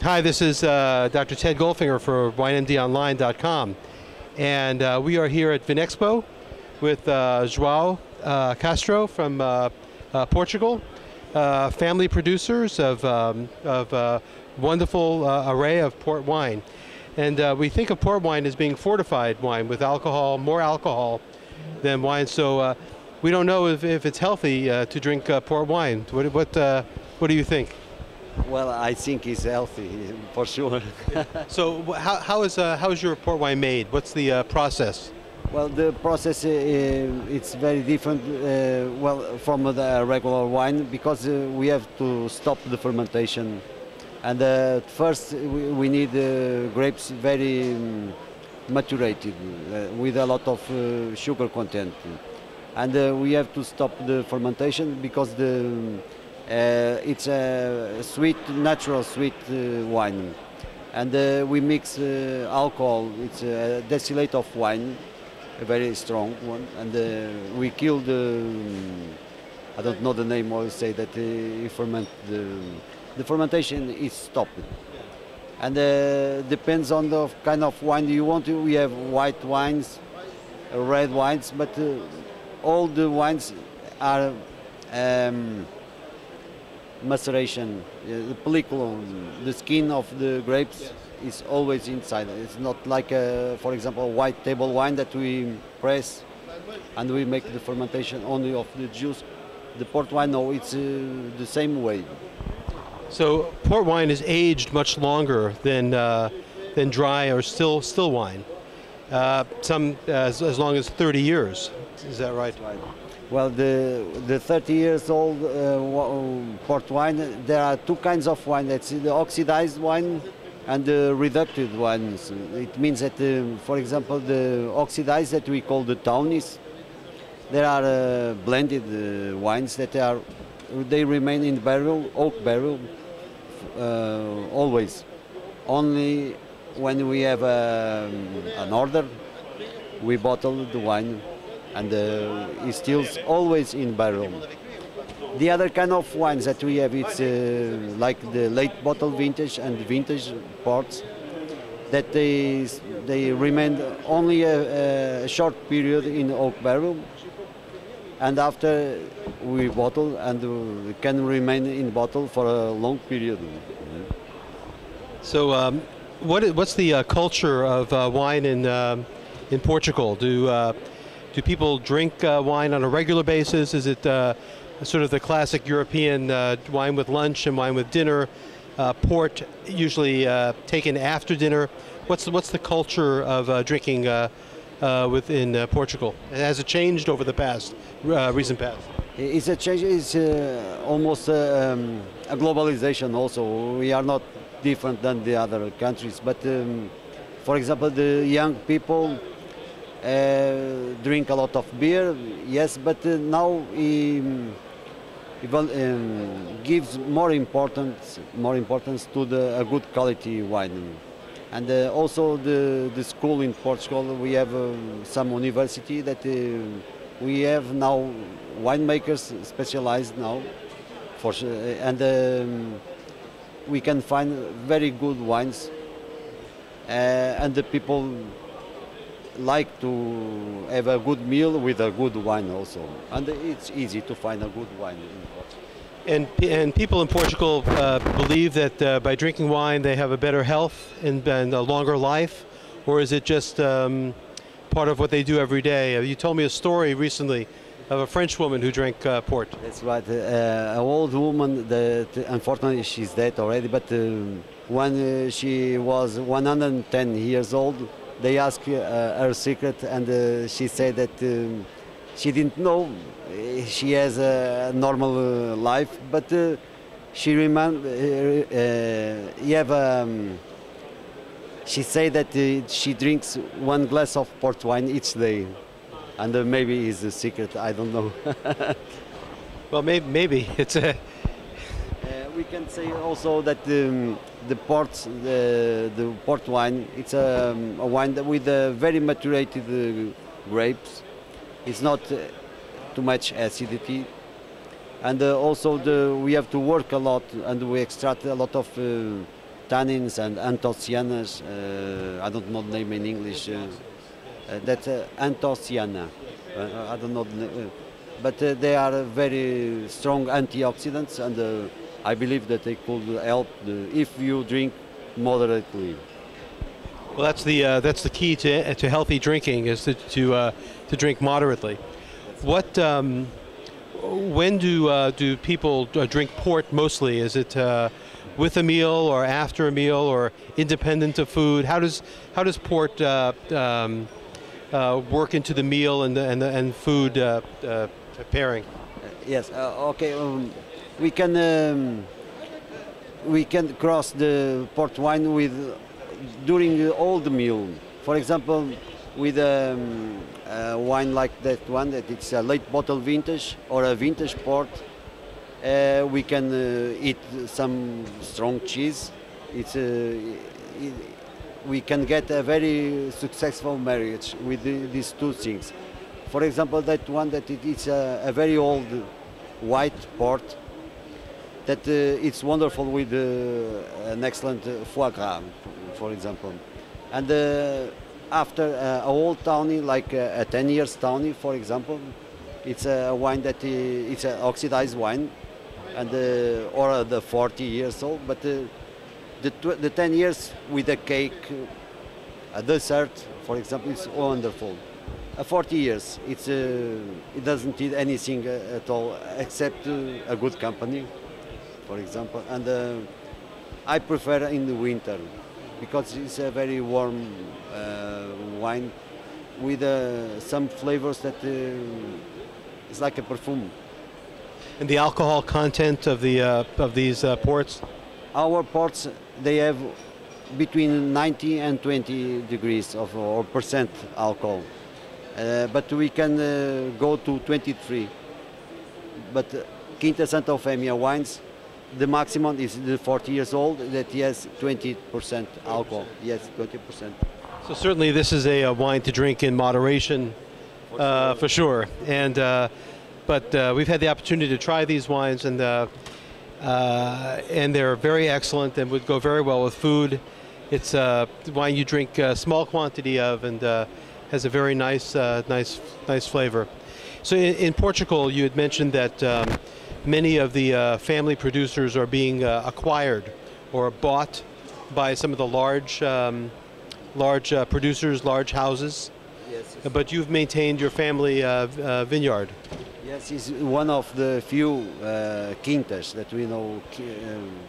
Hi, this is Dr. Ted Goldfinger for WineMDOnline.com, and we are here at Vinexpo with João Castro from Portugal, family producers of wonderful array of port wine. And we think of port wine as being fortified wine with alcohol, more alcohol than wine. So we don't know if it's healthy to drink port wine. What do you think? Well, I think it's healthy, for sure. So how is your port wine made? What's the process? Well, the process it's very different from the regular wine, because we have to stop the fermentation. And first we need grapes very maturated with a lot of sugar content. And we have to stop the fermentation because it's a sweet, natural sweet wine. And we mix alcohol. It's a distillate of wine, a very strong one. And we kill I don't know the name, or say that you ferment the fermentation is stopped. And depends on the kind of wine you want. We have white wines, red wines, but all the wines are maceration. The pellicle, the skin of the grapes is always inside. It's not like, for example, white table wine that we press and we make the fermentation only of the juice. The port wine, no, it's the same way. So port wine is aged much longer than dry or still wine. Some as long as 30 years. Is that right? Right. Well, the 30 years old port wine, there are two kinds of wine. That's the oxidized wine and the reducted wines. It means that, for example, the oxidized that we call the tawnies, there are blended wines that they remain in barrel, oak barrel, always. Only when we have an order, we bottle the wine, and it's still always in barrel. The other kind of wines that we have, it's like the late bottle vintage and vintage ports, that they remain only a short period in oak barrel, and after we bottle, and can remain in bottle for a long period. So what's the culture of wine in Portugal? Do people drink wine on a regular basis? Is it sort of the classic European wine with lunch and wine with dinner, port usually taken after dinner? What's the culture of drinking within Portugal? Has it changed over the recent past? It's a change. It's almost a globalization also. We are not different than the other countries, but for example, the young people drink a lot of beer, yes, but now it gives more importance to a good quality wine. And also the school in Portugal, we have some university that we have now winemakers specialized now, and we can find very good wines, and the people like to have a good meal with a good wine also, and it's easy to find a good wine in Portugal. And people in Portugal believe that by drinking wine they have a better health and a longer life, or is it just part of what they do every day? You told me a story recently of a French woman who drank port. That's right, an old woman that unfortunately she's dead already, but when she was 110 years old, they asked her secret, and she said that she didn't know she has a normal life, but she she said that she drinks one glass of port wine each day, and maybe it's a secret. I don't know. Well, maybe it's a. We can say also that the port wine, it's a wine with very maturated grapes. It's not too much acidity, and also we have to work a lot, and we extract a lot of tannins and anthocyanins. I don't know the name in English. That's anthocyana. I don't know, but they are very strong antioxidants, and I believe that they could help if you drink moderately. Well, that's the key to healthy drinking, is to drink moderately. What when do people drink port mostly? Is it with a meal or after a meal or independent of food? How does port work into the meal and food pairing? Yes. Okay. We can cross the port wine with during all the meal. For example, with a wine like that one, that it's a late bottle vintage or a vintage port, we can eat some strong cheese. We can get a very successful marriage with these two things. For example, that one that it's a very old white port that it's wonderful with an excellent foie gras, for example. And after a old tawny, like a 10 years tawny, for example, it's a wine that it's an oxidized wine, and or the 40 years old, but the 10 years with a cake, a dessert, for example, it's wonderful. 40 years, it doesn't need anything at all except a good company, for example. And I prefer in the winter because it's a very warm wine with some flavors that it's like a perfume. And the alcohol content of these ports? Our ports, they have between 90 and 20 degrees or percent alcohol, but we can go to 23. But Quinta Santa Eufemia wines, the maximum is the 40 years old that has 20% alcohol. Yes, 20%. So certainly this is a wine to drink in moderation, for sure. And but we've had the opportunity to try these wines, and they're very excellent and would go very well with food. It's wine you drink a small quantity of, and has a very nice flavor. So in Portugal, you had mentioned that many of the family producers are being acquired or bought by some of the large producers, large houses. Yes. But you've maintained your family vineyard. Yes, it's one of the few quintas that we know.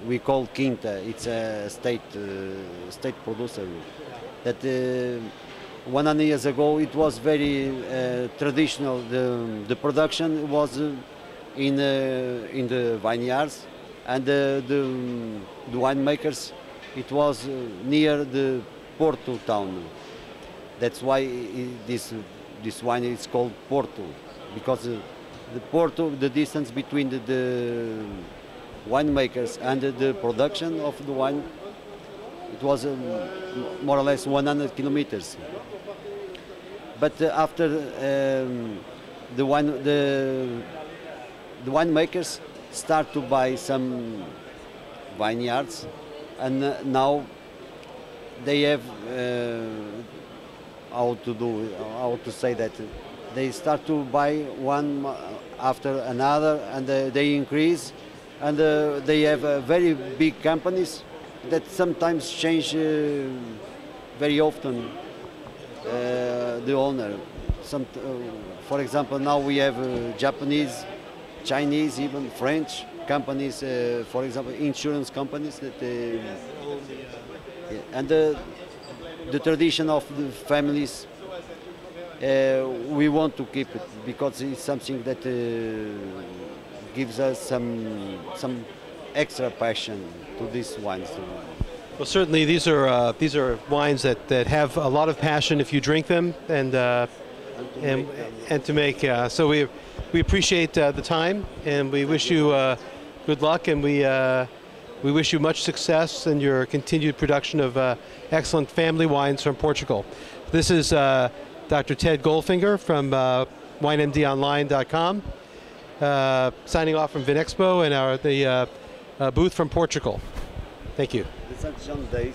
We call quinta. It's a state producer. That 100 years ago it was very traditional. The production was in the vineyards, and the winemakers. It was near the Porto town. That's why this wine is called Porto, because the Porto, the distance between the winemakers and the production of the wine, it was more or less 100 kilometers. But after the winemakers start to buy some vineyards, and now they have how to say that. They start to buy one after another, and they increase, and they have very big companies that sometimes change very often the owner. For example, now we have Japanese, Chinese, even French companies, for example, insurance companies that and the tradition of the families. We want to keep it because it's something that gives us some extra passion to these wines. Well, certainly these are wines that have a lot of passion if you drink them, and to make. So we appreciate the time, and we wish you good luck, and we wish you much success in your continued production of excellent family wines from Portugal. This is Dr. Ted Goldfinger from WineMDOnline.com, signing off from Vinexpo and the booth from Portugal. Thank you. The St. John days.